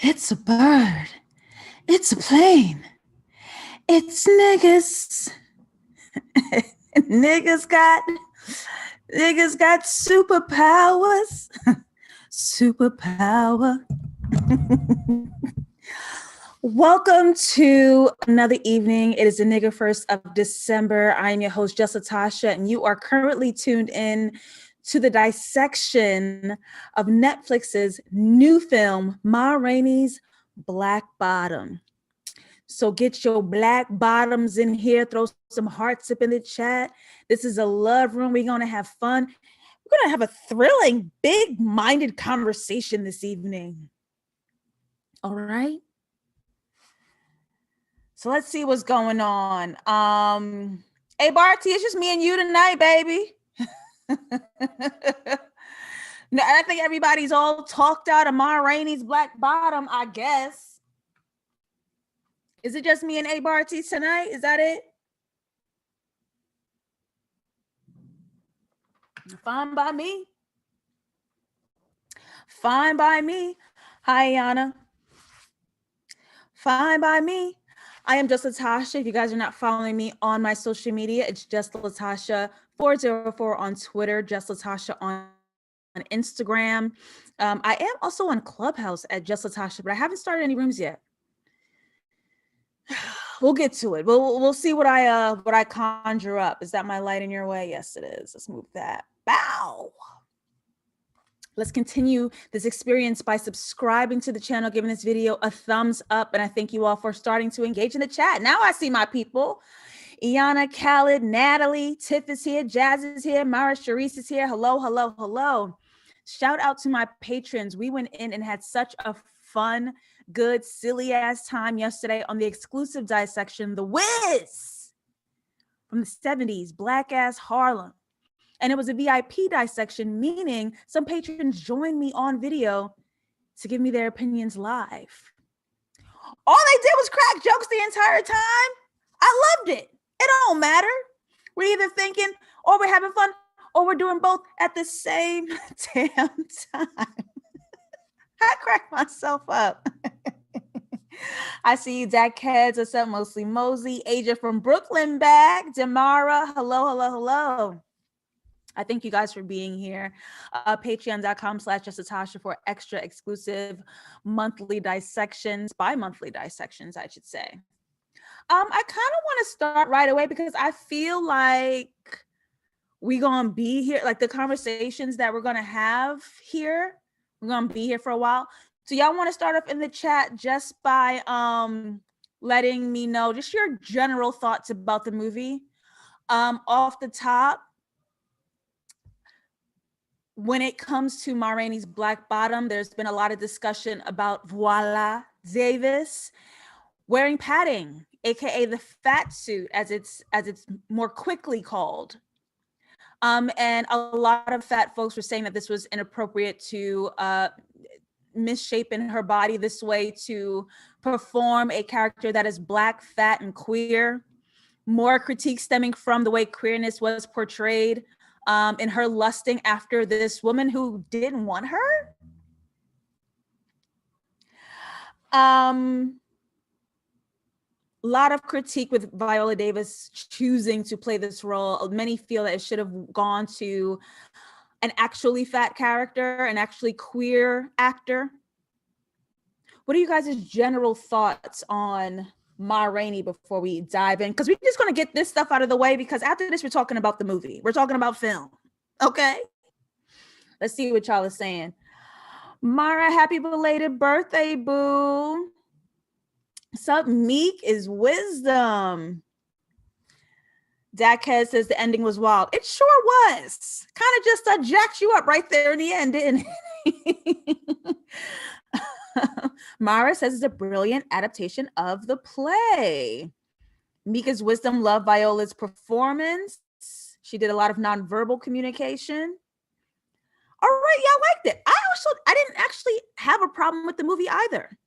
It's a bird. It's a plane. It's niggas. niggas got superpowers. Superpower. Welcome to another evening. It is the nigga first of December. I am your host, JustLatasha, and you are currently tuned in to the dissection of Netflix's new film, Ma Rainey's Black Bottom. So get your black bottoms in here, throw some hearts up in the chat. This is a love room. We're going to have fun. We're going to have a thrilling, big-minded conversation this evening. All right? So let's see what's going on. Hey, Barty, it's just me and you tonight, baby. No, I think everybody's all talked out of Ma Rainey's Black Bottom, I guess. Is it just me and A Barty tonight? Is that it? Fine by me. Fine by me. Hi, Yana. Fine by me. I am JustLatasha. If you guys are not following me on my social media, it's JustLatasha404 on Twitter, JustLatasha on Instagram. I am also on Clubhouse at JustLatasha, but I haven't started any rooms yet. We'll get to it. We'll see what I conjure up. Is that my light in your way? Yes, it is. Let's move that. Bow. Let's continue this experience by subscribing to the channel, giving this video a thumbs up, and I thank you all for starting to engage in the chat. Now I see my people. Iana, Khaled, Natalie, Tiff is here, Jazz is here, Mara Sharice is here. Hello, hello, hello. Shout out to my patrons. We went in and had such a fun, good, silly ass time yesterday on the exclusive dissection, The Wiz from the 70s, Black Ass Harlem. And it was a VIP dissection, meaning some patrons joined me on video to give me their opinions live. All they did was crack jokes the entire time. I loved it. It don't matter. We're either thinking or we're having fun or we're doing both at the same damn time. I cracked myself up. I see you, Dak Heads. What's up, Mostly Mosey? Aja from Brooklyn back. Damara, hello, hello, hello. I thank you guys for being here. Patreon.com/JustLatasha for extra exclusive monthly dissections, bi-monthly dissections, I should say. I kind of want to start right away because I feel like we're going to be here, like the conversations that we're going to have here, we're going to be here for a while. So y'all want to start off in the chat just by letting me know just your general thoughts about the movie. Off the top, when it comes to Ma Rainey's Black Bottom, there's been a lot of discussion about Viola Davis wearing padding, aka the fat suit, as it's more quickly called. And a lot of fat folks were saying that this was inappropriate to misshapen her body this way to perform a character that is Black, fat, and queer. More critique stemming from the way queerness was portrayed. In her lusting after this woman who didn't want her. A lot of critique with Viola Davis choosing to play this role. Many feel that it should have gone to an actually fat character, an actually queer actor. What are you guys' general thoughts on Ma Rainey before we dive in? Because we're just going to get this stuff out of the way because after this, we're talking about the movie. We're talking about film. Okay? Let's see what y'all are saying. Mara, happy belated birthday, boo. What's up, Meek is wisdom. Dakhead says the ending was wild. It sure was. Kind of just jacked you up right there in the end, didn't it? Mara says it's a brilliant adaptation of the play. Mika's wisdom loved Viola's performance. She did a lot of nonverbal communication. All right, y'all liked it. I didn't actually have a problem with the movie either.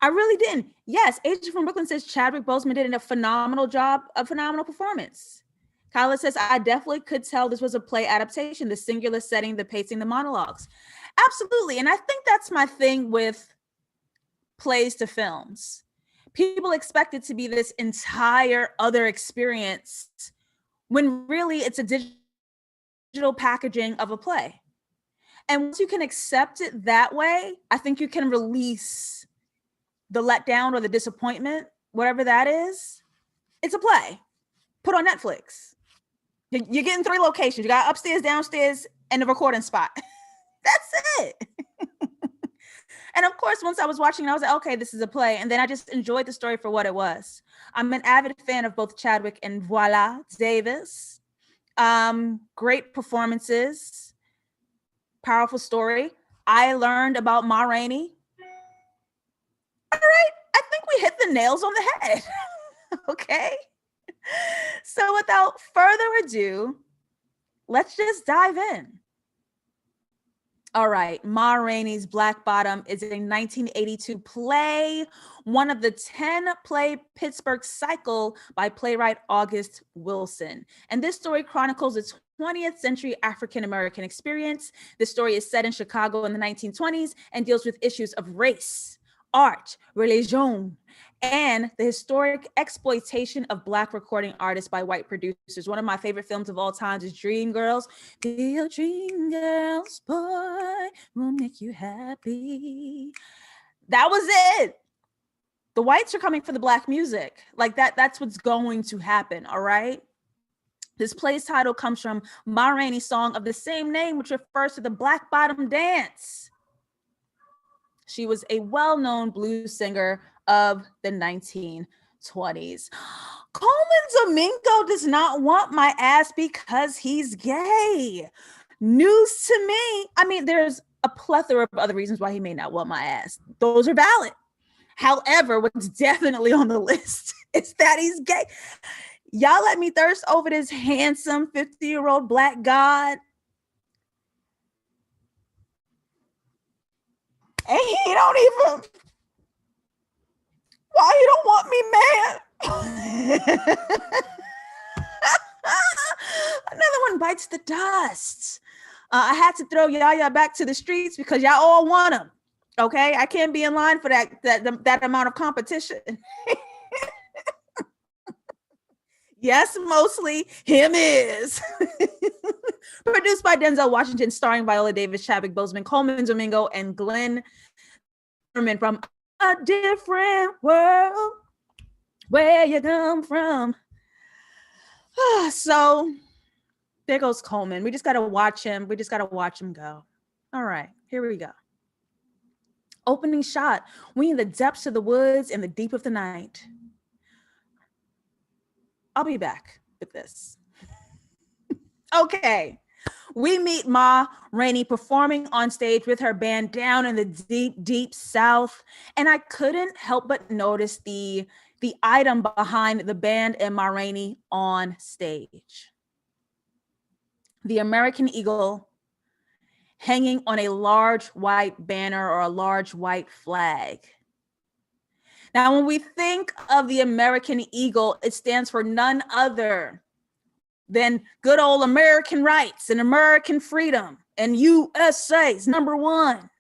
I really didn't. Yes, Agent from Brooklyn says Chadwick Boseman did a phenomenal job, a phenomenal performance. Kyla says, I definitely could tell this was a play adaptation, the singular setting, the pacing, the monologues. Absolutely. And I think that's my thing with plays to films. People expect it to be this entire other experience when really it's a digital packaging of a play. And once you can accept it that way, I think you can release the letdown or the disappointment, whatever that is. It's a play. Put on Netflix. You're getting 3 locations. You got upstairs, downstairs, and the recording spot. That's it. And of course, once I was watching, I was like, okay, this is a play. And then I just enjoyed the story for what it was. I'm an avid fan of both Chadwick and Viola Davis. Great performances, powerful story. I learned about Ma Rainey. All right, I think we hit the nails on the head. Okay. So without further ado, let's just dive in. All right, Ma Rainey's Black Bottom is a 1982 play, one of the 10 play Pittsburgh cycle by playwright August Wilson. And this story chronicles the 20th century African-American experience. This story is set in Chicago in the 1920s and deals with issues of race, art, religion, and the historic exploitation of Black recording artists by white producers. One of my favorite films of all time is Dreamgirls. Be a dream girls, boy, will make you happy. That was it. The whites are coming for the Black music. Like that's what's going to happen, all right? This play's title comes from Ma Rainey's song of the same name, which refers to the Black Bottom dance. She was a well-known blues singer of the 1920s. Coleman Domingo does not want my ass because he's gay. News to me. I mean, there's a plethora of other reasons why he may not want my ass. Those are valid. However, what's definitely on the list is that he's gay. Y'all let me thirst over this handsome 50-year-old Black god. And he don't even, why he don't want me, man? Another one bites the dust. I had to throw Yaya back to the streets because y'all all want him. Okay, I can't be in line for that amount of competition. Yes, mostly him is. Produced by Denzel Washington, starring Viola Davis, Chadwick Boseman, Coleman Domingo, and Glenn Herman from A Different World, Where You Come From. So there goes Coleman. We just got to watch him. We just got to watch him go. All right, here we go. Opening shot. We in the depths of the woods in the deep of the night. I'll be back with this. Okay. We meet Ma Rainey performing on stage with her band down in the deep, deep South. And I couldn't help but notice the item behind the band and Ma Rainey on stage. The American eagle hanging on a large white banner or a large white flag. Now, when we think of the American eagle, it stands for none other than good old American rights and American freedom, and USA's #1.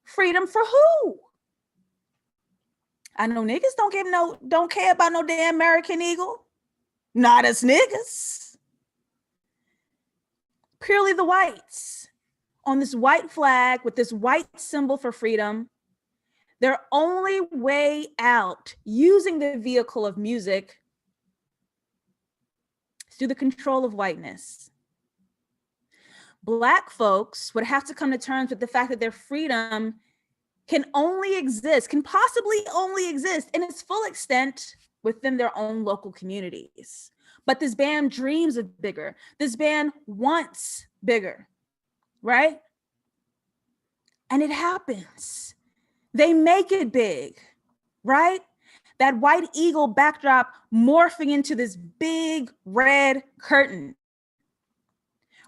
Freedom for who? I know niggas don't care about no damn American eagle. Not us niggas. Purely the whites on this white flag with this white symbol for freedom. Their only way out using the vehicle of music is through the control of whiteness. Black folks would have to come to terms with the fact that their freedom can possibly only exist in its full extent within their own local communities. But this band dreams of bigger. This band wants bigger, right? And it happens. They make it big, right? That white eagle backdrop morphing into this big red curtain.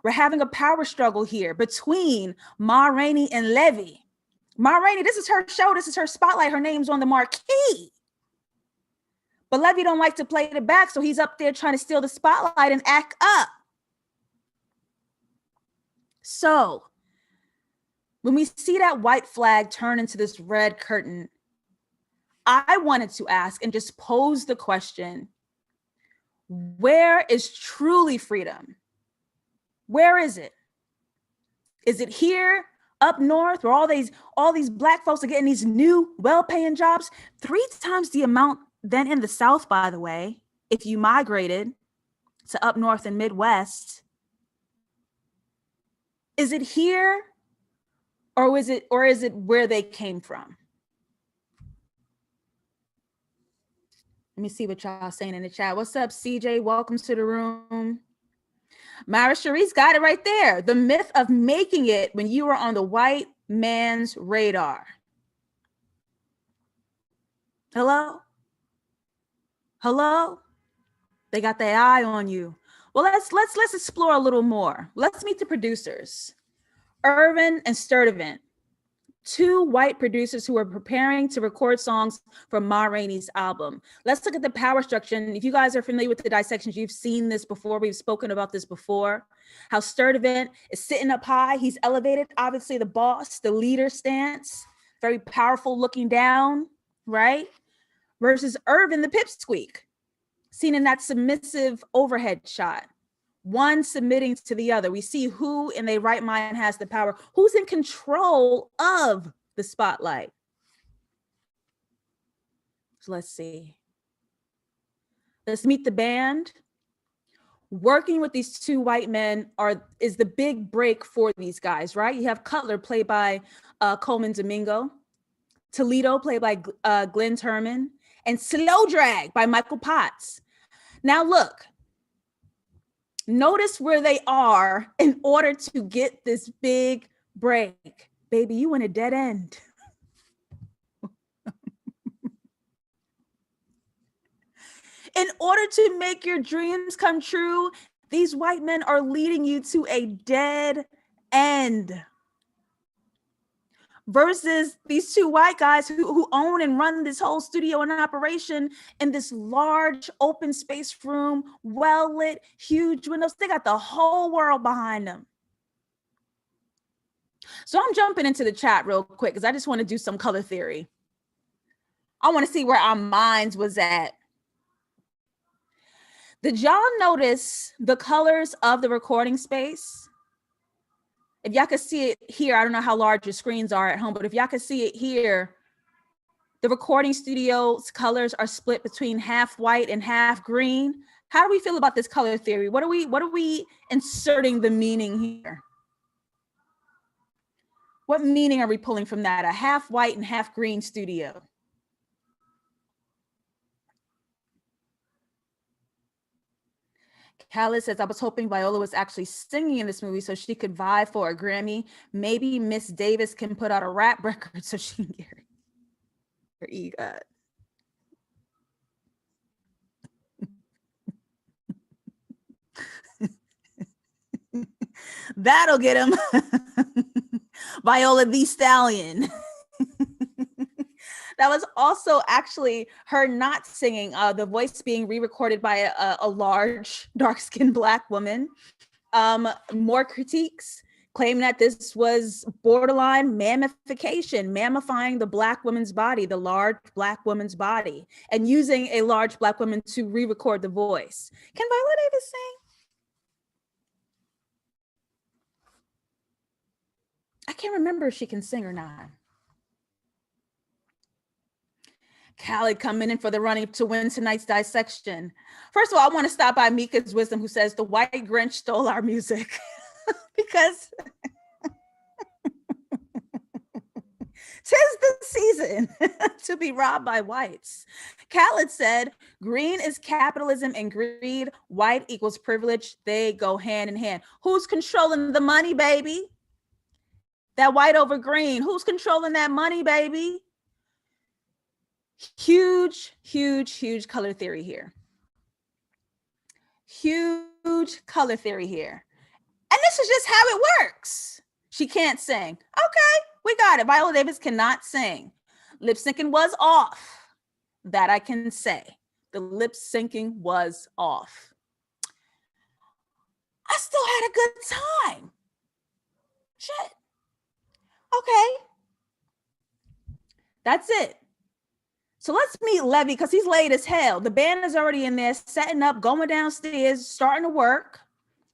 We're having a power struggle here between Ma Rainey and Levy. Ma Rainey, this is her show. This is her spotlight. Her name's on the marquee. But Levy don't like to play it back, so he's up there trying to steal the spotlight and act up. So when we see that white flag turn into this red curtain, I wanted to ask and just pose the question, where is truly freedom? Where is it? Is it here up north where all these Black folks are getting these new well-paying jobs, 3 times the amount than in the South, by the way, if you migrated to up north and Midwest? Is it here or is it where they came from? Let me see what y'all saying in the chat. What's up, CJ? Welcome to the room. Myra Cherise got it right there. The myth of making it when you were on the white man's radar. Hello? Hello? They got their eye on you. Well, let's explore a little more. Let's meet the producers. Irvin and Sturdivant, 2 white producers who are preparing to record songs for Ma Rainey's album. Let's look at the power structure. And if you guys are familiar with the dissections, you've seen this before. We've spoken about this before. How Sturdivant is sitting up high. He's elevated, obviously the boss, the leader stance, very powerful looking down, right? Versus Irvin, the pipsqueak, seen in that submissive overhead shot. One submitting to the other. We see who in their right mind has the power, who's in control of the spotlight. So let's see. Let's meet the band. Working with these 2 white men is the big break for these guys, right? You have Cutler, played by Coleman Domingo, Toledo, played by Glenn Turman, and Slow Drag by Michael Potts. Now look, notice where they are in order to get this big break. Baby, you in a dead end. In order to make your dreams come true, these white men are leading you to a dead end. Versus these 2 white guys who own and run this whole studio and operation in this large open space room, well lit, huge windows. They got the whole world behind them. So I'm jumping into the chat real quick because I just want to do some color theory. I want to see where our minds was at. Did y'all notice the colors of the recording space? If y'all could see it here, I don't know how large your screens are at home, but if y'all could see it here, the recording studio's colors are split between half white and half green. How do we feel about this color theory? What are we inserting the meaning here? What meaning are we pulling from that? A half white and half green studio. Khaled says, I was hoping Viola was actually singing in this movie so she could vie for a Grammy. Maybe Miss Davis can put out a rap record so she can get her EGOT. That'll get him. Viola the Stallion. That was also actually her not singing, the voice being re-recorded by a large, dark-skinned Black woman. More critiques claiming that this was borderline mammifying the Black woman's body, the large Black woman's body, and using a large Black woman to re-record the voice. Can Viola Davis sing? I can't remember if she can sing or not. Khaled coming in for the running to win tonight's dissection. First of all, I want to stop by Mika's Wisdom, who says the white Grinch stole our music because tis the season to be robbed by whites. Khaled said, green is capitalism and greed. White equals privilege. They go hand in hand. Who's controlling the money, baby? That white over green. Who's controlling that money, baby? Huge, huge, huge color theory here. Huge color theory here. And this is just how it works. She can't sing. Okay, we got it. Viola Davis cannot sing. Lip syncing was off. That I can say. The lip syncing was off. I still had a good time. Shit. Okay. That's it. So let's meet Levy because he's late as hell. The band is already in there, setting up, going downstairs, starting to work.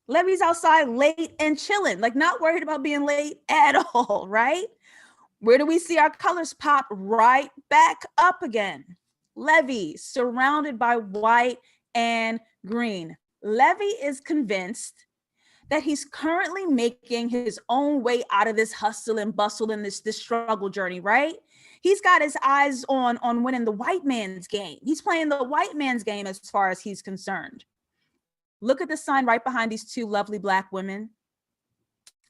Levy's outside late and chilling, like not worried about being late at all, right? Where do we see our colors pop right back up again? Levy, surrounded by white and green. Levy is convinced that he's currently making his own way out of this hustle and bustle and this struggle journey, right? He's got his eyes on winning the white man's game. He's playing the white man's game as far as he's concerned. Look at the sign right behind these two lovely Black women.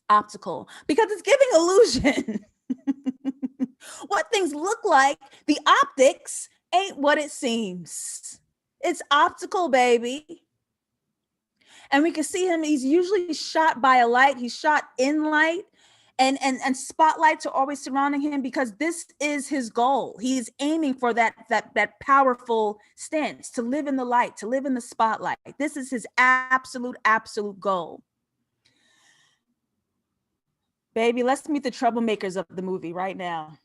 Optical, because it's giving illusion. What things look like, the optics ain't what it seems. It's optical, baby. And we can see him, he's usually shot by a light. He's shot in light, and spotlights are always surrounding him because this is his goal. He's aiming for that powerful stance, to live in the light, to live in the spotlight. This is his absolute goal. Baby, let's meet the troublemakers of the movie right now.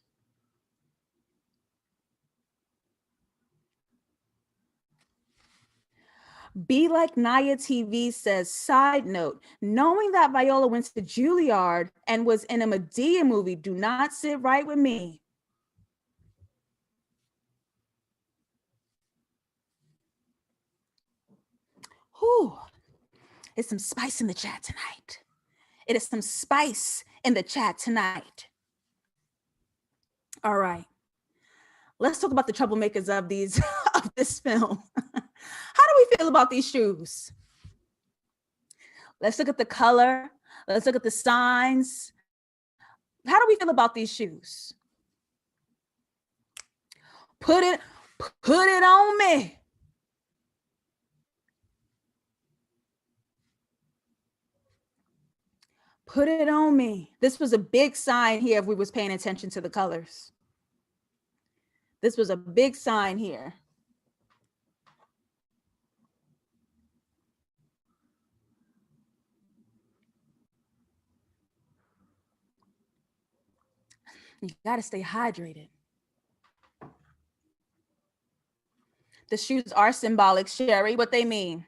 Be Like Naya TV says, side note, knowing that Viola went to Juilliard and was in a Medea movie do not sit right with me. Whew. It's some spice in the chat tonight. It is some spice in the chat tonight. All right. Let's talk about the troublemakers of this film. How do we feel about these shoes? Let's look at the color. Let's look at the signs. How do we feel about these shoes? Put it on me. Put it on me. This was a big sign here if we was paying attention to the colors. This was a big sign here. You got to stay hydrated. The shoes are symbolic, Sherry. What they mean?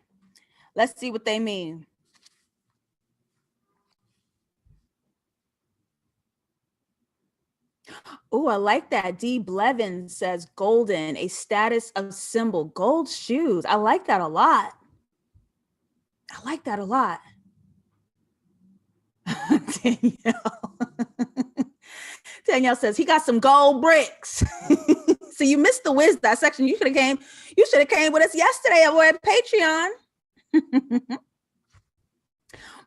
Let's see what they mean. Oh, I like that. D. Blevins says golden, a status of symbol. Gold shoes. I like that a lot. I like that a lot. Danielle says he got some gold bricks. So you missed the whiz dissection. You should have came with us yesterday over at Patreon.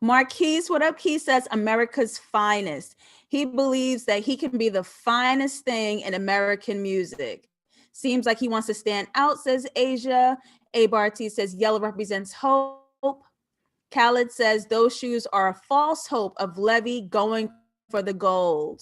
Marquise, what up, Keith, says America's finest. He believes that he can be the finest thing in American music. Seems like he wants to stand out, says Asia. Abarty says yellow represents hope. Khaled says those shoes are a false hope of Levy going for the gold.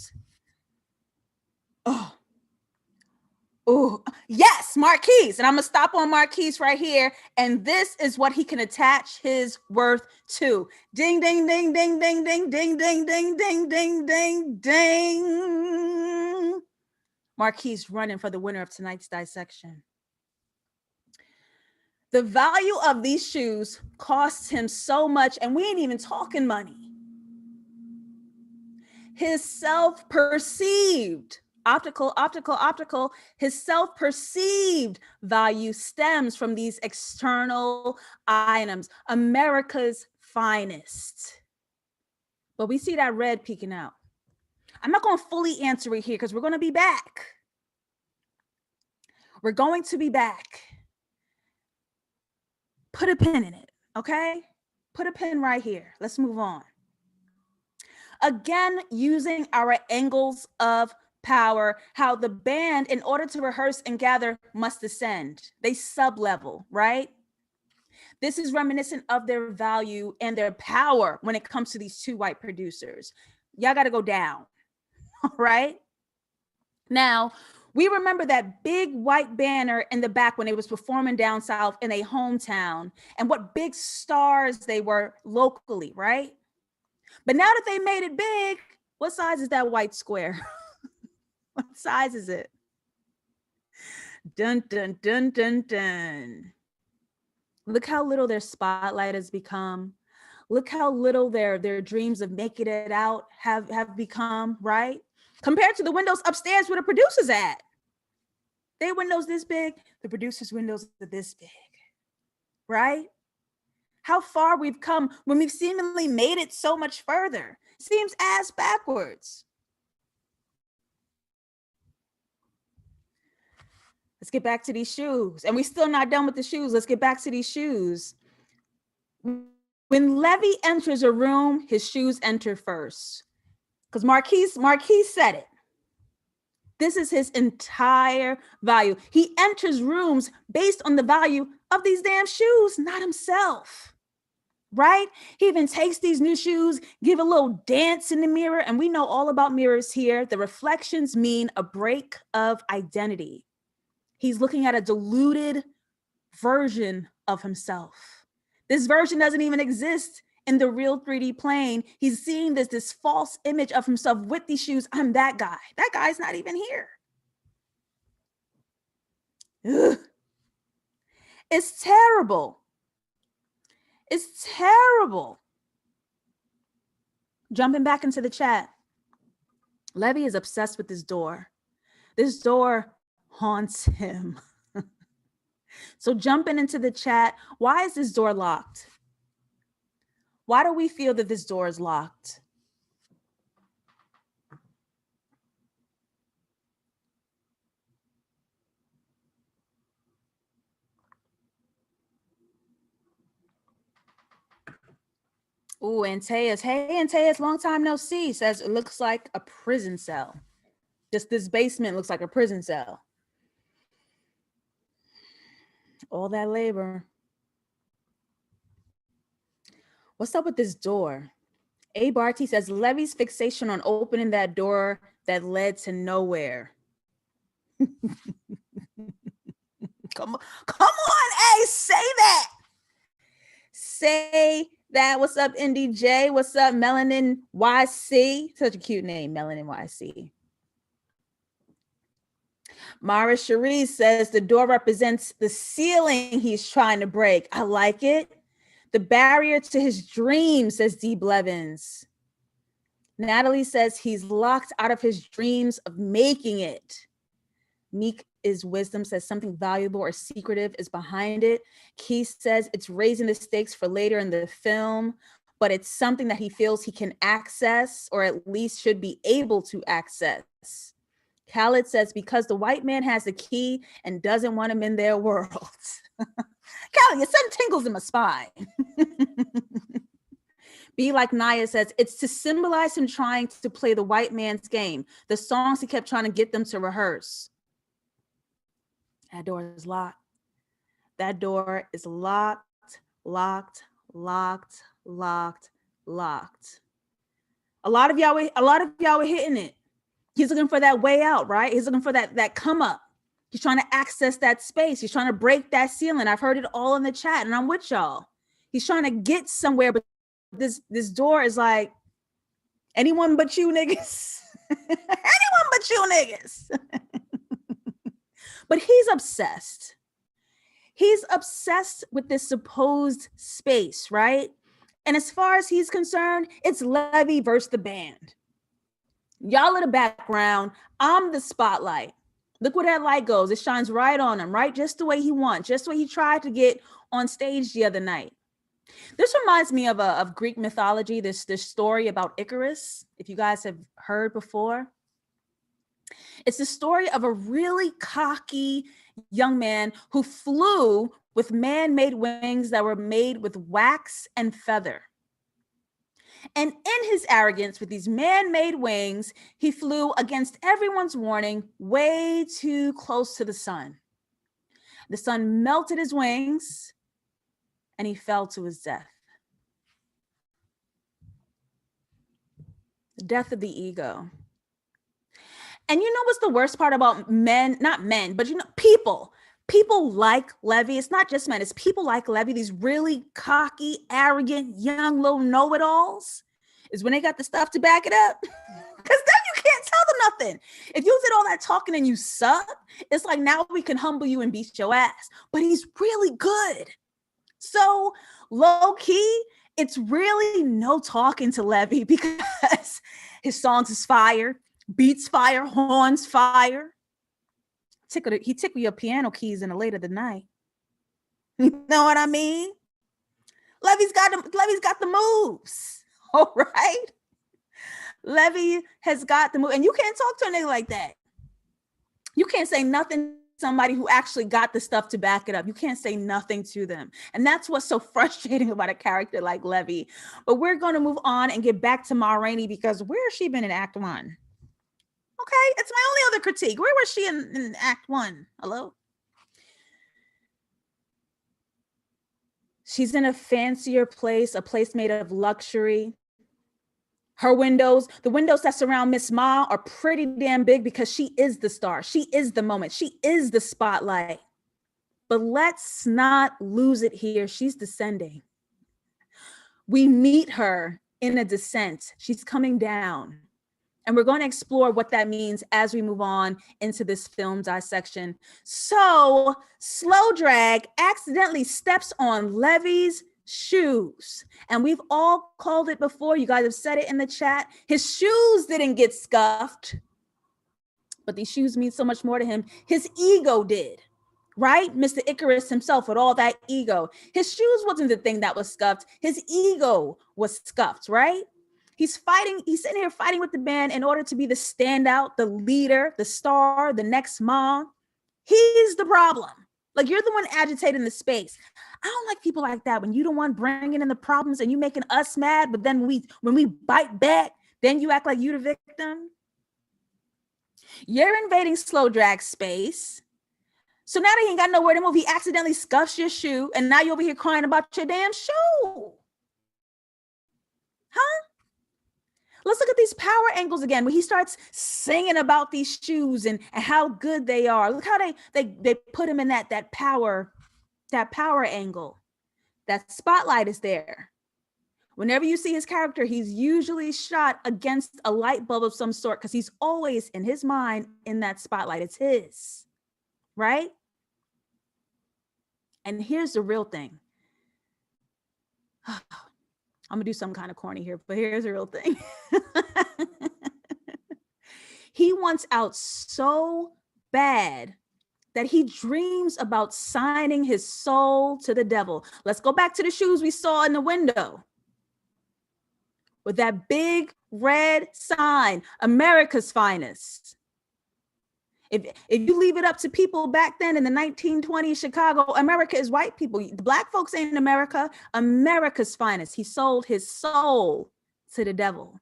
Oh, yes, Marquise. And I'm going to stop on Marquise right here. And this is what he can attach his worth to. Ding, ding, ding, ding, ding, ding, ding, ding, ding, ding, ding, ding, ding. Marquise running for the winner of tonight's dissection. The value of these shoes costs him so much, and we ain't even talking money. His self-perceived optical, his self-perceived value stems from these external items, America's finest. But we see that red peeking out. I'm not going to fully answer it here because we're going to be back. We're going to be back. Put a pin in it, okay? Put a pin right here. Let's move on. Again, using our angles of power, how the band, in order to rehearse and gather, must ascend. They sub-level, right? This is reminiscent of their value and their power when it comes to these two white producers. Y'all got to go down, right? Now, We remember that big white banner in the back when they was performing down south in a hometown, and what big stars they were locally, right? But now that they made it big, what size is that white square? What size is it? Dun, dun, dun, dun, dun. Look how little their spotlight has become. Look how little their dreams of making it out have become, right? Compared to the windows upstairs where the producers at. Their windows this big, the producers' windows are this big, right? How far we've come when we've seemingly made it so much further. Seems ass backwards. Let's get back to these shoes. And we're still not done with the shoes. Let's get back to these shoes. When Levy enters a room, his shoes enter first. Because Marquise said it. This is his entire value. He enters rooms based on the value of these damn shoes, not himself. Right? He even takes these new shoes, give a little dance in the mirror. And we know all about mirrors here. The reflections mean a break of identity. He's looking at a diluted version of himself. This version doesn't even exist in the real 3D plane. He's seeing this false image of himself with these shoes. I'm that guy. That guy's not even here. Ugh. It's terrible. It's terrible. Jumping back into the chat. Levy is obsessed with this door. This door haunts him. So jumping into the chat, why is this door locked? Why do we feel that this door is locked? Ooh, Antaeus. Hey, Antaeus, long time no see. Says it looks like a prison cell. Just this basement looks like a prison cell. All that labor. What's up with this door? A. Barty says Levy's fixation on opening that door that led to nowhere. Come on, A, say that. Say that. What's up, Indy J? What's up, Melanin YC? Such a cute name, Melanin YC. Mara Cherie says the door represents the ceiling he's trying to break. I like it. The barrier to his dreams, says D. Blevins. Natalie says he's locked out of his dreams of making it. Meek is wisdom says something valuable or secretive is behind it. Keith says it's raising the stakes for later in the film, but it's something that he feels he can access or at least should be able to access. Khaled says because the white man has the key and doesn't want him in their world. Khaled, you're sending tingles in my spine. Be Like Naya says it's to symbolize him trying to play the white man's game. The songs he kept trying to get them to rehearse. That door is locked. That door is locked, locked, locked, locked, locked. A lot of y'all were hitting it. He's looking for that way out, right? He's looking for that come up. He's trying to access that space. He's trying to break that ceiling. I've heard it all in the chat, and I'm with y'all. He's trying to get somewhere, but this door is like, anyone but you niggas. Anyone but you niggas. But he's obsessed. He's obsessed with this supposed space, right? And as far as he's concerned, it's Levy versus the band. Y'all in the background, I'm the spotlight. Look where that light goes. It shines right on him, right? Just the way he wants, just the way he tried to get on stage the other night. This reminds me of Greek mythology, this story about Icarus, if you guys have heard before. It's the story of a really cocky young man who flew with man-made wings that were made with wax and feather. And in his arrogance with these man-made wings, he flew against everyone's warning way too close to the sun. The sun melted his wings and he fell to his death. The death of the ego. And you know what's the worst part about men, not men, but people like Levy. It's not just men, it's people like Levy, these really cocky, arrogant, young little know-it-alls, is when they got the stuff to back it up. Because then you can't tell them nothing. If you did all that talking and you suck, it's like, now we can humble you and beat your ass. But he's really good. So low key, it's really no talking to Levy because his songs is fire, beats fire, horns fire. He tickle your piano keys in the late of the night. You know what I mean? Levy's got the moves. All right. Levy has got the move, and you can't talk to a nigga like that. You can't say nothing to somebody who actually got the stuff to back it up. You can't say nothing to them. And that's what's so frustrating about a character like Levy. But we're going to move on and get back to Ma Rainey, because where has she been in Act 1? Okay, it's my only other critique. Where was she in Act 1? Hello? She's in a fancier place, a place made of luxury. Her windows, the windows that surround Miss Ma, are pretty damn big because she is the star. She is the moment. She is the spotlight. But let's not lose it here. She's descending. We meet her in a descent. She's coming down. And we're going to explore what that means as we move on into this film dissection. So, Slow Drag accidentally steps on Levy's shoes. And we've all called it before. You guys have said it in the chat. His shoes didn't get scuffed, but these shoes mean so much more to him. His ego did, right? Mr. Icarus himself with all that ego. His shoes wasn't the thing that was scuffed. His ego was scuffed, right? He's sitting here fighting with the band in order to be the standout, the leader, the star, the next mom. He's the problem. Like, you're the one agitating the space. I don't like people like that. When you the one bringing in the problems and you making us mad, but then when we bite back, then you act like you the victim. You're invading Slow Drag space. So now that he ain't got nowhere to move, he accidentally scuffs your shoe, and now you're over here crying about your damn shoe. Huh? Let's look at these power angles again, where he starts singing about these shoes and how good they are. Look how they put him in that power angle. That spotlight is there. Whenever you see his character, he's usually shot against a light bulb of some sort, because he's always, in his mind, in that spotlight. It's his, right? And here's the real thing. I'm gonna do some kind of corny here, but here's the real thing. He wants out so bad that he dreams about signing his soul to the devil. Let's go back to the shoes we saw in the window with that big red sign, America's Finest. If you leave it up to people back then in the 1920s Chicago, America is white people. The black folks ain't in America. America's Finest. He sold his soul to the devil.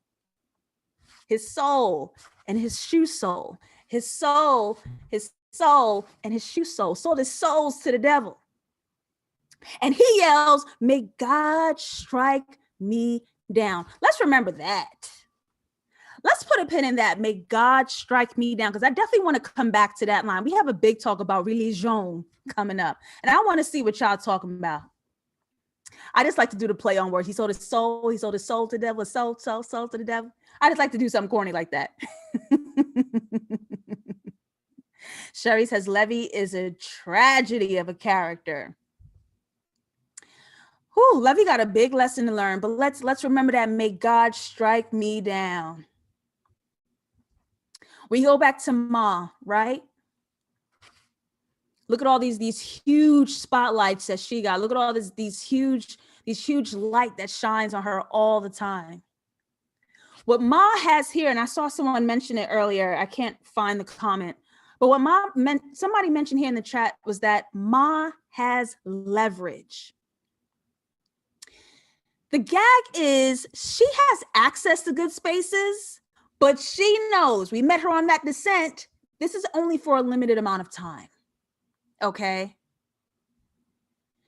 His soul and his shoe sole. His soul and his shoe sole. Sold his souls to the devil. And he yells, "May God strike me down." Let's remember that. Let's put a pin in that. May God strike me down. Because I definitely want to come back to that line. We have a big talk about religion coming up. And I want to see what y'all talking about. I just like to do the play on words. He sold his soul to the devil, soul to the devil. I just like to do something corny like that. Sherry says Levy is a tragedy of a character. Whew, Levy got a big lesson to learn, but let's remember that. May God strike me down. We go back to Ma, right? Look at all these huge spotlights that she got. Look at all these huge light that shines on her all the time. What Ma has here, and I saw someone mention it earlier, I can't find the comment, but what somebody mentioned here in the chat was that Ma has leverage. The gag is she has access to good spaces, but she knows, we met her on that descent, this is only for a limited amount of time, okay?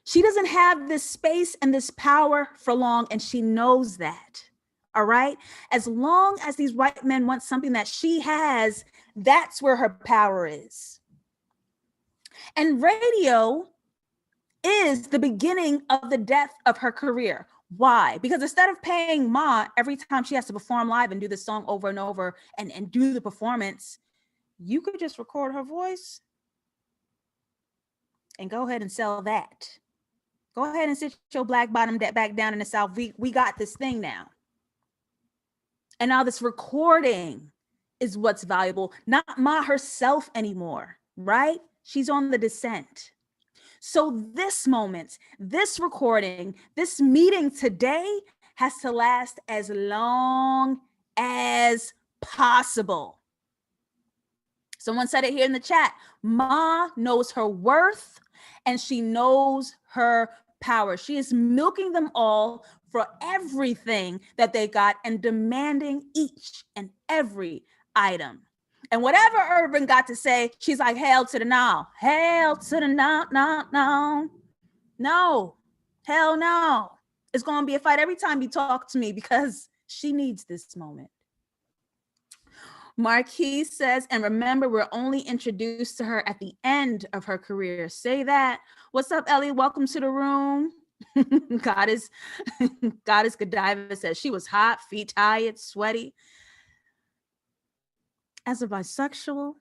She doesn't have this space and this power for long, and she knows that, all right? As long as these white men want something that she has, That's where her power is. And radio is the beginning of the death of her career. Why? Because instead of paying Ma every time she has to perform live and do the song over and over and do the performance, you could just record her voice and go ahead and sell that. Go ahead and sit your black bottom back down in the South. We got this thing now. And now this recording is what's valuable, not Ma herself anymore, right? She's on the descent. So this moment, this recording, this meeting today has to last as long as possible. Someone said it here in the chat. Ma knows her worth and she knows her power. She is milking them all for everything that they got and demanding each and every item. And whatever Urban got to say, she's like, hail to the now. Hail to the now. No, hell no. It's going to be a fight every time you talk to me because she needs this moment. Marquis says, and remember, we're only introduced to her at the end of her career. Say that. What's up, Ellie? Welcome to the room. Goddess Godiva says she was hot, feet tired, sweaty. As a bisexual,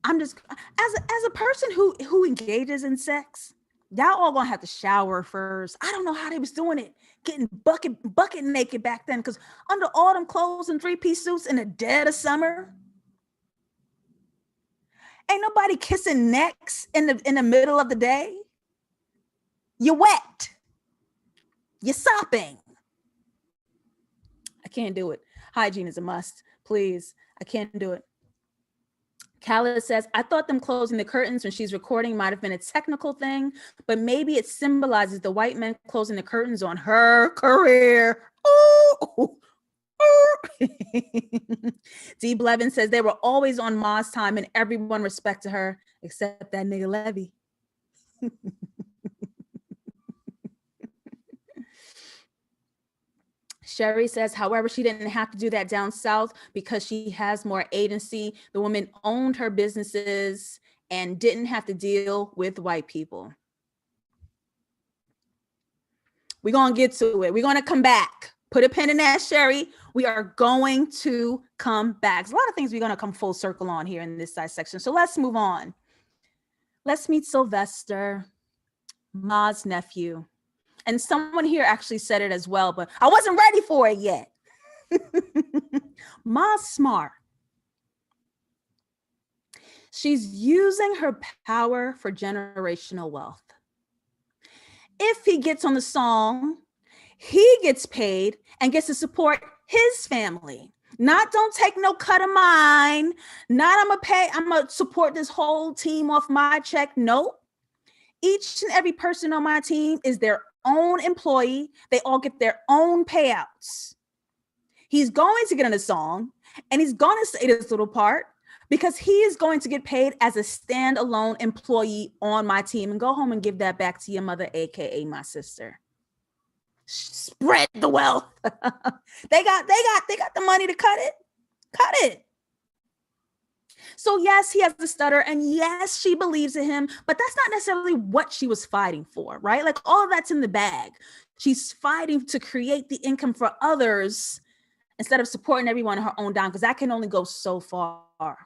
I'm just as a person who engages in sex, y'all all gonna have to shower first. I don't know how they was doing it, getting bucket naked back then, because under all them clothes and 3-piece suits in the dead of summer, ain't nobody kissing necks in the middle of the day. You're wet. You're sopping. I can't do it. Hygiene is a must, please. I can't do it. Khaled says, I thought them closing the curtains when she's recording might have been a technical thing, but maybe it symbolizes the white men closing the curtains on her career. Ooh. D. Blevin says they were always on Ma's time and everyone respected her except that nigga Levy. Sherry says, however, she didn't have to do that down south because she has more agency. The woman owned her businesses and didn't have to deal with white people. We're going to get to it. We're going to come back. Put a pin in that, Sherry. We are going to come back. There's a lot of things we're going to come full circle on here in this dissection. So let's move on. Let's meet Sylvester, Ma's nephew. And someone here actually said it as well, but I wasn't ready for it yet. Ma's smart. She's using her power for generational wealth. If he gets on the song, he gets paid and gets to support his family. Not don't take no cut of mine. Not I'm gonna support this whole team off my check. Nope. Each and every person on my team is their own employee. They all get their own payouts. He's going to get on a song and he's going to say this little part because he is going to get paid as a standalone employee on my team and go home and give that back to your mother, AKA my sister. Spread the wealth. They got the money to cut it. Cut it. So yes, he has the stutter and yes, she believes in him, but that's not necessarily what she was fighting for, right? Like all of that's in the bag. She's fighting to create the income for others instead of supporting everyone on her own dime, because that can only go so far.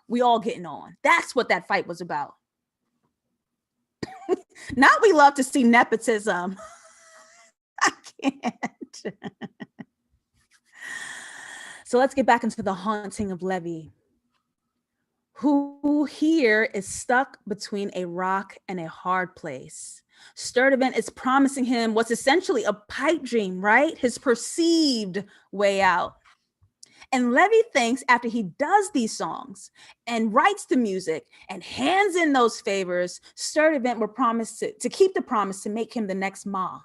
We all getting on. That's what that fight was about. Now we love to see nepotism. I can't. So let's get back into the haunting of Levy, who here is stuck between a rock and a hard place. Sturdivant is promising him what's essentially a pipe dream, right? His perceived way out. And Levy thinks after he does these songs and writes the music and hands in those favors, Sturdivant will promise to keep the promise to make him the next Ma.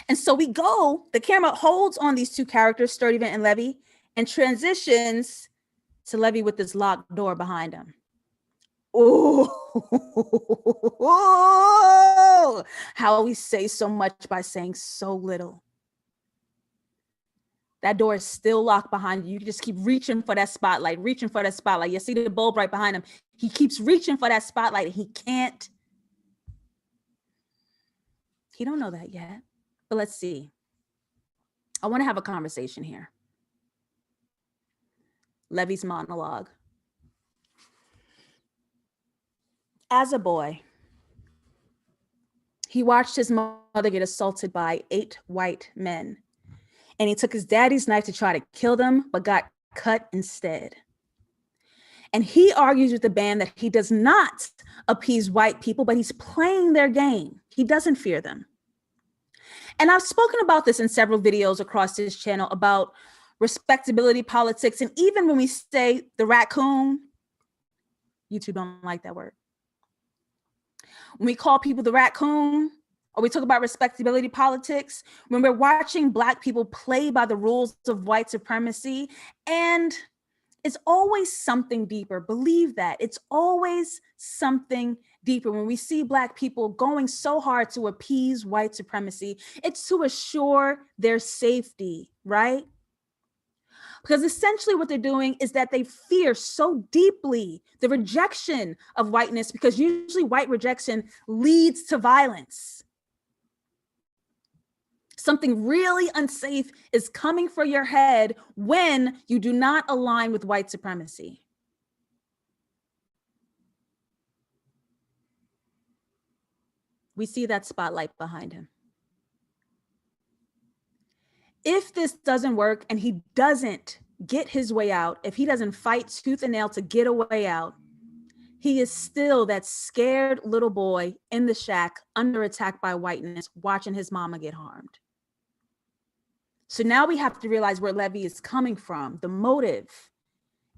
And so the camera holds on these two characters, Sturdivant and Levy, and transitions to Levy with this locked door behind him. Oh, how we say so much by saying so little. That door is still locked behind you. You just keep reaching for that spotlight, reaching for that spotlight. You see the bulb right behind him. He keeps reaching for that spotlight and he can't. He don't know that yet, but let's see. I want to have a conversation here. Levy's monologue. As a boy, he watched his mother get assaulted by 8 white men. And he took his daddy's knife to try to kill them, but got cut instead. And he argues with the band that he does not appease white people, but he's playing their game. He doesn't fear them. And I've spoken about this in several videos across this channel about respectability politics. And even when we say the raccoon, YouTube don't like that word. When we call people the raccoon, or we talk about respectability politics, when we're watching Black people play by the rules of white supremacy, and it's always something deeper. Believe that. It's always something deeper. When we see Black people going so hard to appease white supremacy, it's to assure their safety, right? Because essentially what they're doing is that they fear so deeply the rejection of whiteness, because usually white rejection leads to violence. Something really unsafe is coming for your head when you do not align with white supremacy. We see that spotlight behind him. If this doesn't work and he doesn't get his way out, if he doesn't fight tooth and nail to get a way out, he is still that scared little boy in the shack under attack by whiteness, watching his mama get harmed. So now we have to realize where Levy is coming from, the motive.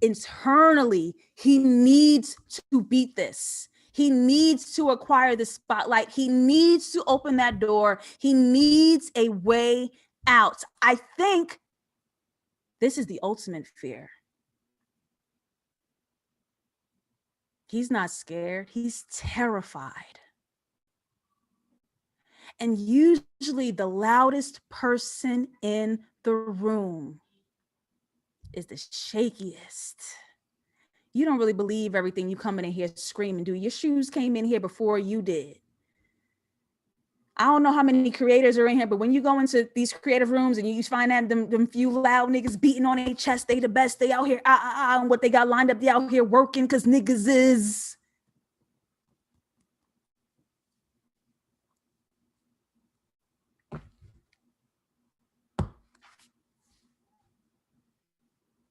Internally, he needs to beat this. He needs to acquire the spotlight. He needs to open that door. He needs a way out. I think this is the ultimate fear. He's not scared. He's terrified. And usually the loudest person in the room is the shakiest. You don't really believe everything you come in here screaming, do. Your shoes came in here before you did. I don't know how many creators are in here, but when you go into these creative rooms and you find that them few loud niggas beating on their chest, they the best, they out here, and what they got lined up, they out here working because niggas is.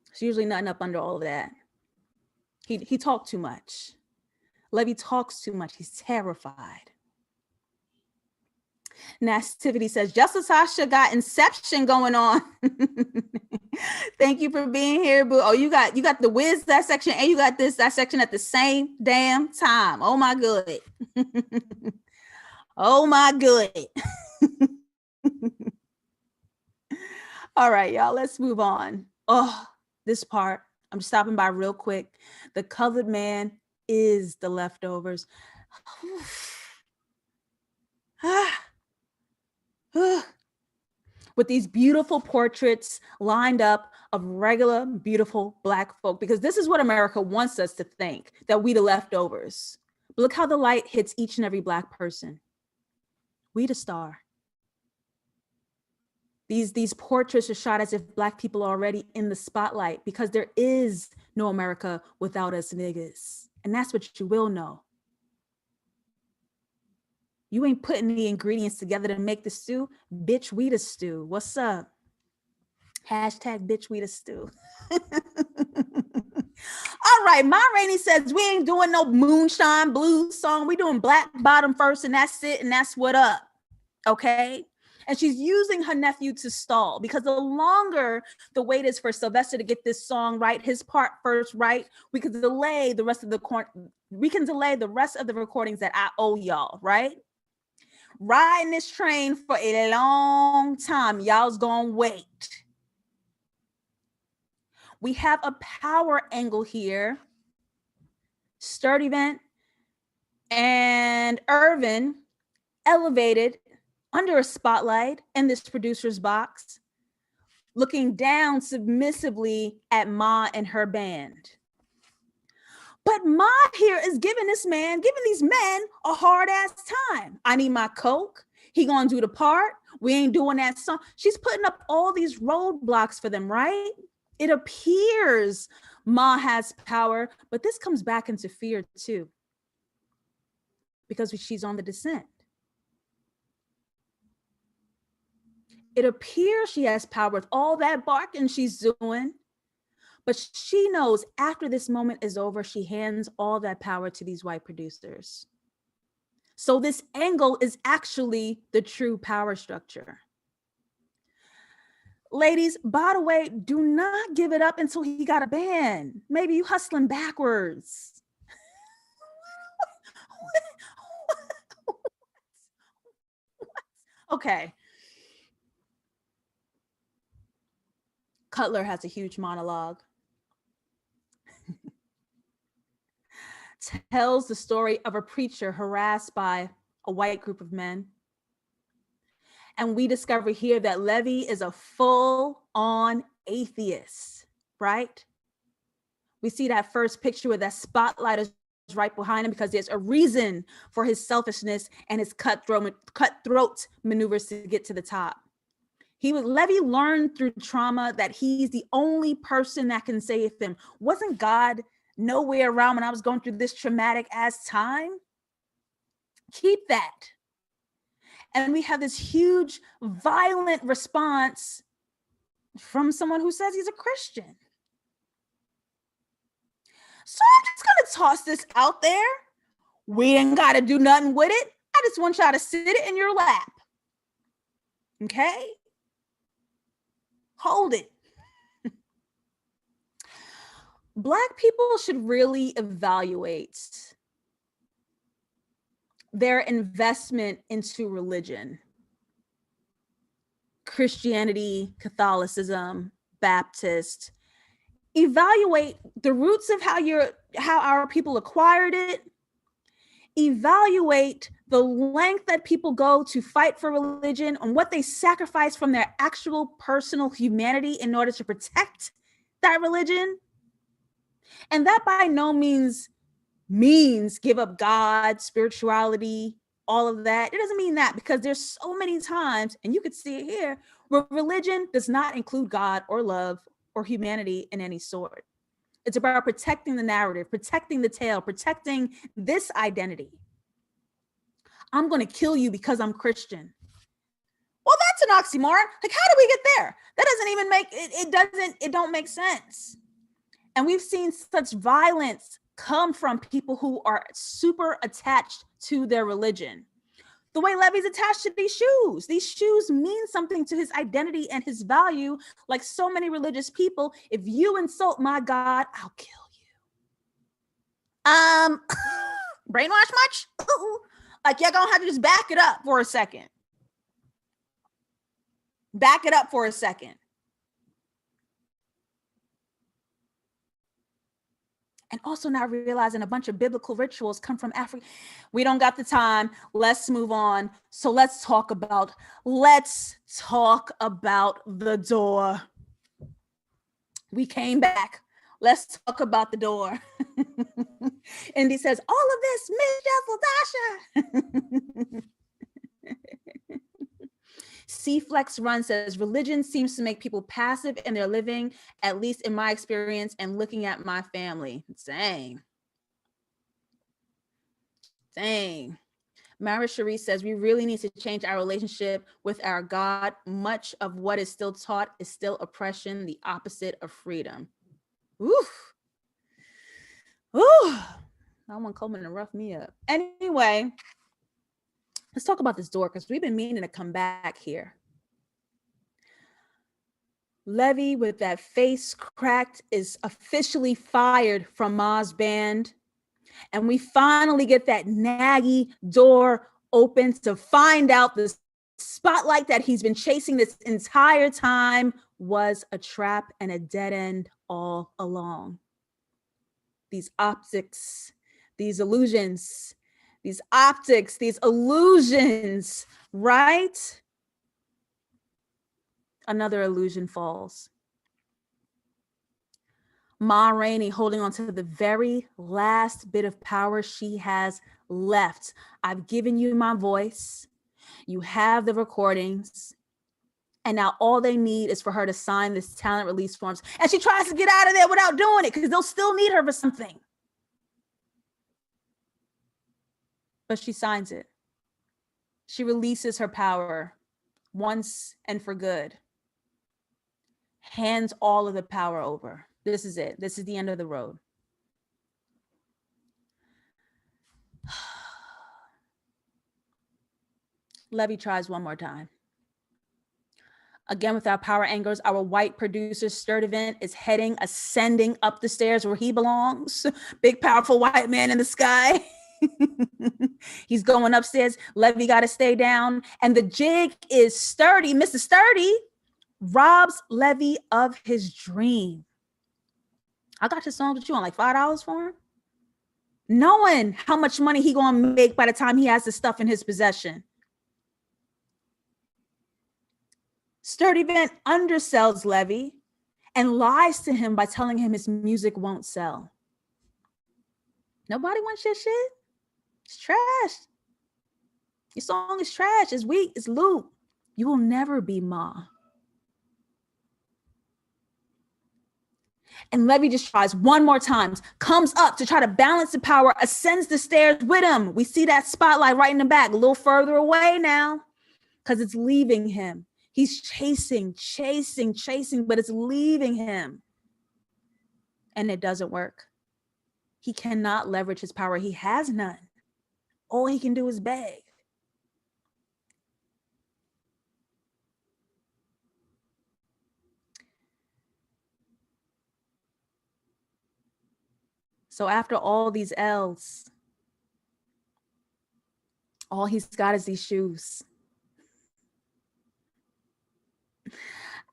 There's usually nothing up under all of that. He talked too much. Levy talks too much. He's terrified. Nastivity says, JustLatasha got Inception going on. Thank you for being here, boo. Oh, you got the Wiz that section and you got that section at the same damn time. Oh my good. Oh my good. All right, y'all, let's move on. Oh, this part, I'm stopping by real quick. The colored man is the leftovers. With these beautiful portraits lined up of regular, beautiful Black folk, because this is what America wants us to think, that we the leftovers. But look how the light hits each and every Black person. We the star. These portraits are shot as if Black people are already in the spotlight, because there is no America without us niggas. And that's what you will know. You ain't putting the ingredients together to make the stew. Bitch, we the stew. What's up? Hashtag bitch, we the stew. All right, my Rainey says we ain't doing no moonshine blues song. We doing Black Bottom first, and that's it, and that's what up. Okay? And she's using her nephew to stall, because the longer the wait is for Sylvester to get this song right, his part first right, we can delay the rest of the recordings that I owe y'all, right? Riding this train for a long time. Y'all's gonna wait. We have a power angle here. Sturdy Vent and Irvin elevated under a spotlight in this producer's box. looking down submissively at Ma and her band. But Ma here is giving these men a hard ass time. I need my Coke. He gonna do the part. We ain't doing that song. She's putting up all these roadblocks for them, right? It appears Ma has power, but this comes back into fear too, because she's on the descent. It appears she has power with all that barking she's doing, but she knows after this moment is over, she hands all that power to these white producers. So this angle is actually the true power structure. Ladies, by the way, do not give it up until he got a band. Maybe you hustling backwards. Okay. Cutler has a huge monologue. Tells the story of a preacher harassed by a white group of men. And we discover here that Levy is a full-on atheist, right? We see that first picture where that spotlight is right behind him because there's a reason for his selfishness and his cutthroat maneuvers to get to the top. Levy learned through trauma that he's the only person that can save him. Wasn't God nowhere around when I was going through this traumatic ass time? Keep that. And we have this huge, violent response from someone who says he's a Christian. So I'm just going to toss this out there. We ain't got to do nothing with it. I just want y'all to sit it in your lap. Okay? Hold it. Black people should really evaluate their investment into religion, Christianity, Catholicism, Baptist. Evaluate the roots of how our people acquired it. Evaluate the length that people go to fight for religion and what they sacrifice from their actual personal humanity in order to protect that religion. And that by no means give up God, spirituality, all of that. It doesn't mean that, because there's so many times, and you could see it here, where religion does not include God or love or humanity in any sort. It's about protecting the narrative, protecting the tale, protecting this identity. I'm going to kill you because I'm Christian. Well, that's an oxymoron. Like, how do we get there? That doesn't even make it don't make sense. And we've seen such violence come from people who are super attached to their religion. The way Levy's attached to these shoes mean something to his identity and his value. Like so many religious people, if you insult my God, I'll kill you. Brainwash much? Like, you're gonna have to just back it up for a second. Back it up for a second. And also not realizing a bunch of biblical rituals come from Africa. We don't got the time. Let's move on. So let's talk about the door. We came back. Let's talk about the door. And he says, all of this, Miss JustLatasha. C-Flex Run says, religion seems to make people passive in their living, at least in my experience and looking at my family. Dang. Mara Cherie says, we really need to change our relationship with our God. Much of what is still taught is still oppression, the opposite of freedom. Oof. Ooh. I want Coleman to rough me up. Anyway, let's talk about this door, because we've been meaning to come back here. Levy, with that face cracked, is officially fired from Ma's band. And we finally get that naggy door open to find out the spotlight that he's been chasing this entire time was a trap and a dead end all along. These optics, these illusions, these optics, these illusions, right? Another illusion falls. Ma Rainey holding on to the very last bit of power she has left. I've given you my voice. You have the recordings. And now all they need is for her to sign this talent release forms. And she tries to get out of there without doing it because they'll still need her for something. But she signs it. She releases her power once and for good. Hands all of the power over. This is it. This is the end of the road. Levy tries one more time. Again, with our power angles, our white producer, Sturdivant, is ascending up the stairs where he belongs. Big, powerful white man in the sky. He's going upstairs. Levy got to stay down. And the jig is Sturdy. Mr. Sturdy robs Levy of his dream. I got this song with you on like $5 for him. Knowing how much money he going to make by the time he has the stuff in his possession. Sturdivant undersells Levy and lies to him by telling him his music won't sell. Nobody wants your shit. It's trash. Your song is trash. It's weak. It's loot. You will never be Ma. And Levy just tries one more time, comes up to try to balance the power, ascends the stairs with him. We see that spotlight right in the back, a little further away now, because it's leaving him. He's chasing, but it's leaving him. And it doesn't work. He cannot leverage his power. He has none. All he can do is beg. So after all these L's, all he's got is these shoes.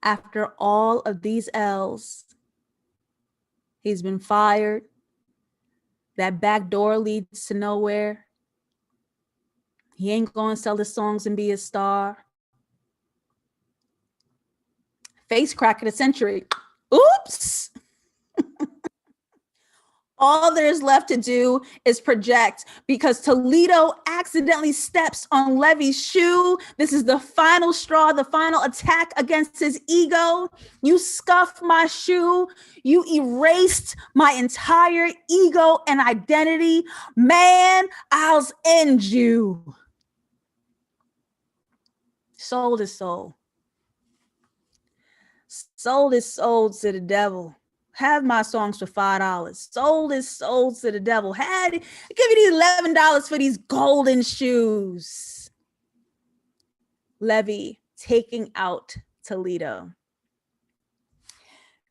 After all of these L's, he's been fired. That back door leads to nowhere. He ain't going to sell his songs and be a star. Face crack of the century. Oops. All there's left to do is project because Toledo accidentally steps on Levy's shoe. This is the final straw, the final attack against his ego. You scuffed my shoe. You erased my entire ego and identity. Man, I'll end you. Sold his soul. Sold his soul to the devil. Have my songs for $5. Sold his soul to the devil. Give me these $11 for these golden shoes. Levy taking out Toledo.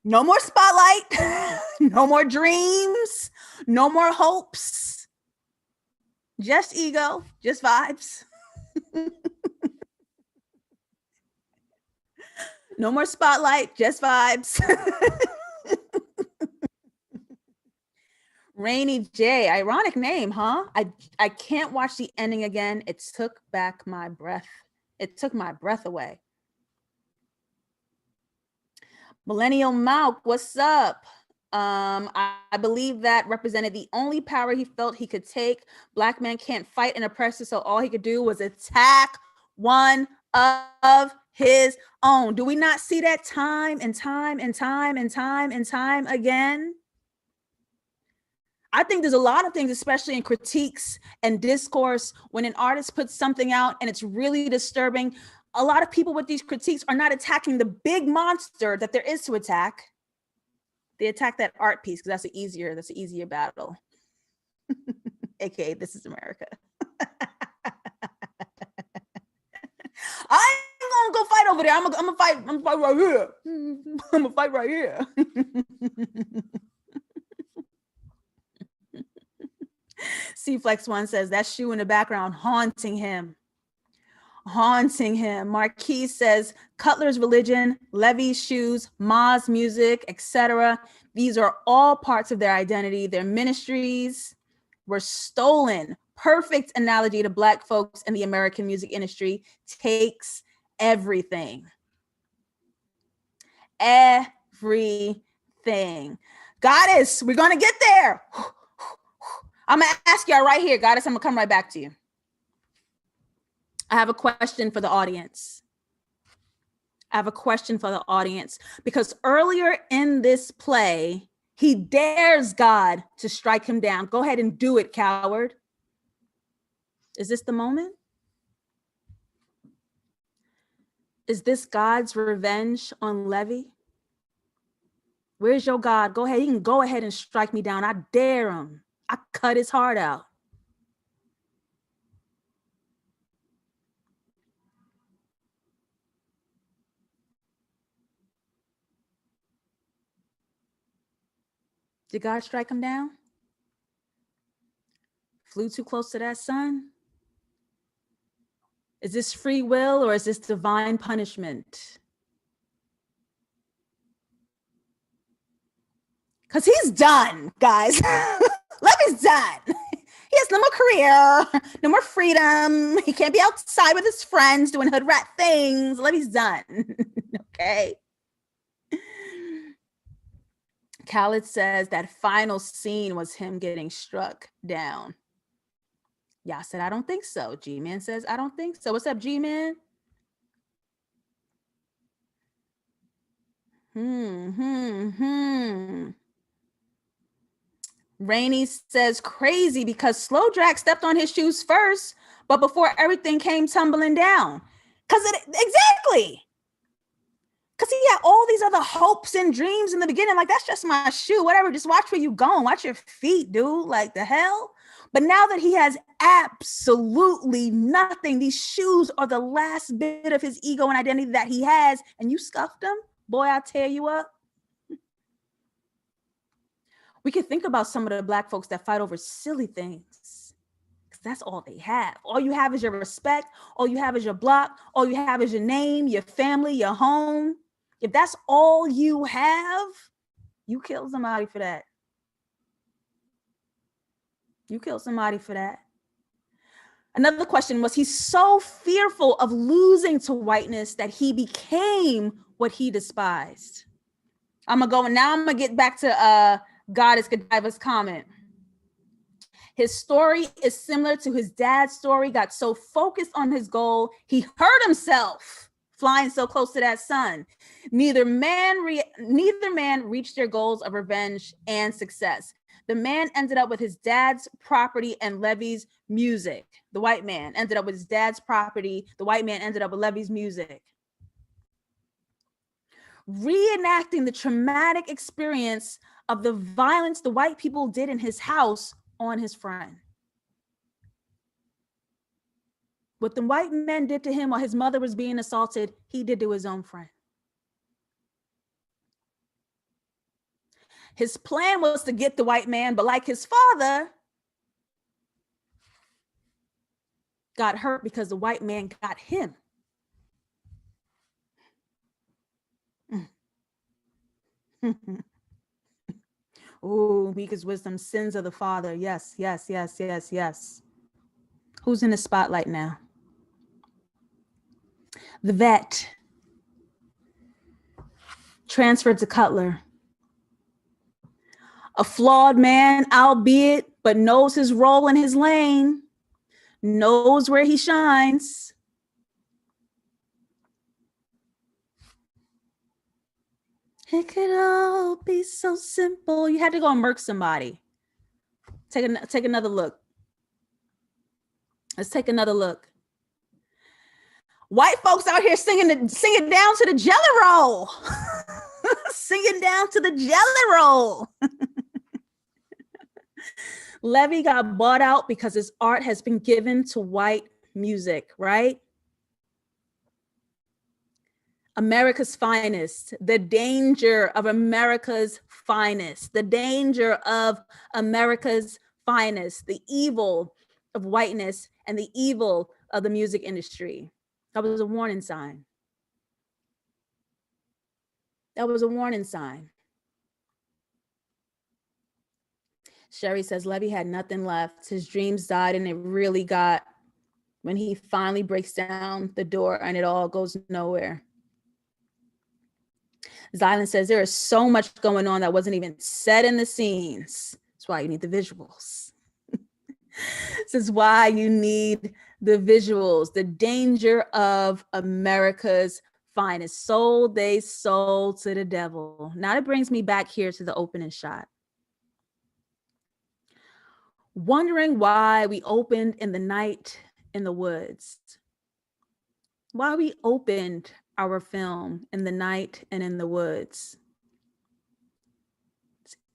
No more spotlight. No more dreams. No more hopes. Just ego. Just vibes. No more spotlight. Just vibes. Rainey J, ironic name, huh? I can't watch the ending again. It took back my breath. It took my breath away. Millennial Malk, what's up? I believe that represented the only power he felt he could take. Black man can't fight an oppressor, so all he could do was attack one of his own. Do we not see that time and time and time and time and time again? I think there's a lot of things, especially in critiques and discourse, when an artist puts something out and it's really disturbing, a lot of people with these critiques are not attacking the big monster that there is to attack. They attack that art piece because that's an easier battle. AKA, this is America. I ain't gonna go fight over there. I'm gonna fight right here. I'm gonna fight right here. C-Flex One says that shoe in the background haunting him. Marquis says Cutler's religion, Levy's shoes, Ma's music, etc. These are all parts of their identity. Their ministries were stolen. Perfect analogy to Black folks in the American music industry. Takes everything. everything. Goddess, we're going to get there. I'm going to ask y'all right here, Goddess. I'm going to come right back to you. I have a question for the audience. Because earlier in this play, he dares God to strike him down. Go ahead and do it, coward. Is this the moment? Is this God's revenge on Levy? Where's your God? Go ahead. He can go ahead and strike me down. I dare him. I cut his heart out. Did God strike him down? Flew too close to that sun? Is this free will or is this divine punishment? Because he's done, guys. Levy's done. He has no more career, no more freedom. He can't be outside with his friends doing hood rat things. Levy's done. Okay. Khaled says that final scene was him getting struck down. Y'all said, I don't think so. G-Man says, I don't think so. What's up, G-Man? Rainey says, crazy because Slow Drag stepped on his shoes first, but before everything came tumbling down. Exactly. Because he had all these other hopes and dreams in the beginning. Like, that's just my shoe, whatever. Just watch where you going. Watch your feet, dude. Like, the hell? But now that he has absolutely nothing, these shoes are the last bit of his ego and identity that he has, and you scuffed them, boy, I'll tear you up. We can think about some of the Black folks that fight over silly things, because that's all they have. All you have is your respect. All you have is your block. All you have is your name, your family, your home. If that's all you have, you kill somebody for that. You kill somebody for that. Another question was, he's so fearful of losing to whiteness that he became what he despised. I'm going to get back to Goddess Godiva's comment. His story is similar to his dad's story. Got so focused on his goal, he hurt himself flying so close to that sun. Neither man reached their goals of revenge and success. The man ended up with his dad's property and Levy's music. The white man ended up with his dad's property. The white man ended up with Levy's music. Reenacting the traumatic experience of the violence the white people did in his house on his friend. What the white men did to him while his mother was being assaulted, he did to his own friend. His plan was to get the white man, but like his father, got hurt because the white man got him. Oh, weakest wisdom, sins of the father. Yes, yes, yes, yes, yes. Who's in the spotlight now? The vet. Transferred to Cutler. A flawed man, albeit, but knows his role in his lane, knows where he shines. It could all be so simple. You had to go and murk somebody. Take another look. Let's take another look. White folks out here singing down to the jelly roll. Singing down to the jelly roll. Levy got bought out because his art has been given to white music, right? America's finest, the danger of America's finest, the danger of America's finest, the evil of whiteness and the evil of the music industry. That was a warning sign. That was a warning sign. Sherry says Levy had nothing left. His dreams died, and it really got when he finally breaks down the door and it all goes nowhere. Zylan says there is so much going on that wasn't even said in the scenes. That's why you need the visuals. This is why you need the visuals. The danger of America's finest. Sold, they sold to the devil. Now it brings me back here to the opening shot. Wondering why we opened in the night in the woods. Why we opened our film in the night and in the woods.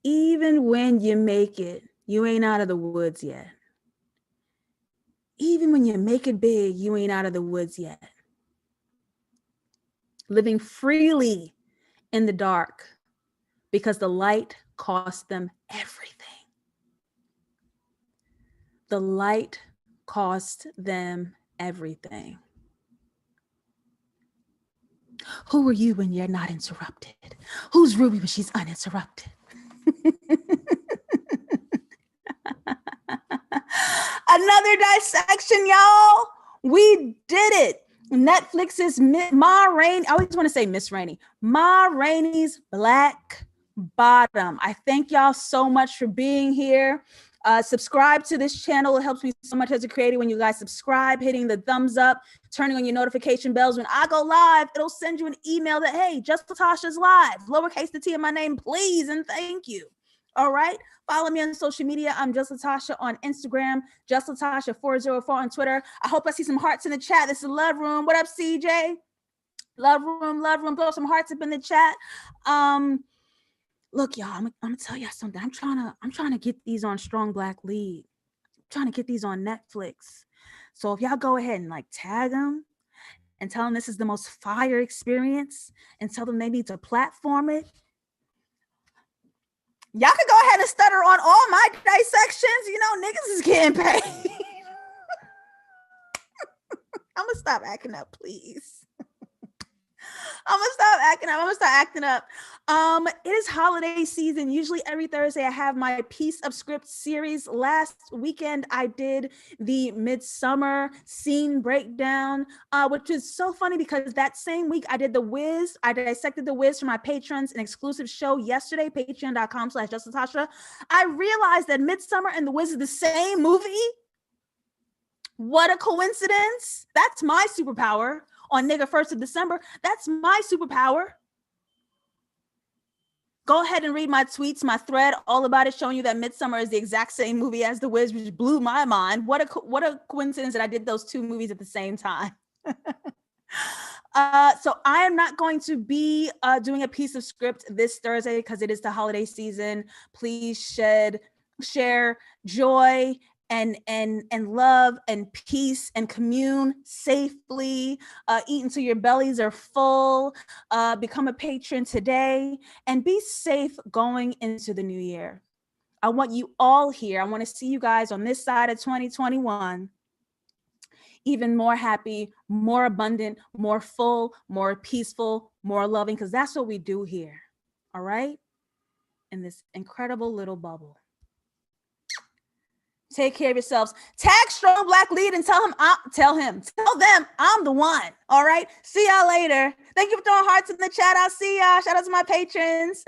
Even when you make it, you ain't out of the woods yet. Even when you make it big, you ain't out of the woods yet. Living freely in the dark because the light cost them everything. The light cost them everything. Who are you when you're not interrupted? Who's Ruby when she's uninterrupted? Another dissection, y'all. We did it. Netflix's Ma Rainey. I always want to say Miss Rainey. Ma Rainey's Black Bottom. I thank y'all so much for being here. Subscribe to this channel. It helps me so much as a creator when you guys subscribe, hitting the thumbs up, turning on your notification bells. When I go live, it'll send you an email that, hey, JustLatasha's live. Lowercase the T in my name, please, and thank you. All right. Follow me on social media. I'm JustLatasha on Instagram, JustLatasha404 on Twitter. I hope I see some hearts in the chat. This is Love Room. What up, CJ? Love Room, Love Room. Throw some hearts up in the chat. Look, y'all, I'm gonna tell y'all something. I'm trying to get these on Strong Black Lead. I'm trying to get these on Netflix. So if y'all go ahead and like tag them and tell them this is the most fire experience and tell them they need to platform it. Y'all can go ahead and stutter on all my dissections. You know, niggas is getting paid. I'm gonna stop acting up, please. I'm gonna stop acting up. I'm gonna start acting up. It is holiday season. Usually every Thursday I have my Piece of Script series. Last weekend I did the Midsummer scene breakdown, which is so funny because that same week I did The Wiz. I dissected The Wiz for my patrons, an exclusive show yesterday, patreon.com/JustLatasha. I realized that Midsummer and The Wiz is the same movie. What a coincidence. That's my superpower. On Nigga 1st of December, that's my superpower. Go ahead and read my tweets, my thread, all about it, showing you that Midsummer is the exact same movie as The Wiz, which blew my mind. What a coincidence that I did those two movies at the same time. So I am not going to be doing a Piece of Script this Thursday because it is the holiday season. Please share joy and love and peace and commune safely, eat until your bellies are full, become a patron today, and be safe going into the new year. I want you all here. I want to see you guys on this side of 2021, even more happy, more abundant, more full, more peaceful, more loving, because that's what we do here, all right? In this incredible little bubble. Take care of yourselves. Tag Strong Black Lead and tell them I'm the one. All right. See y'all later. Thank you for throwing hearts in the chat. I'll see y'all. Shout out to my patrons.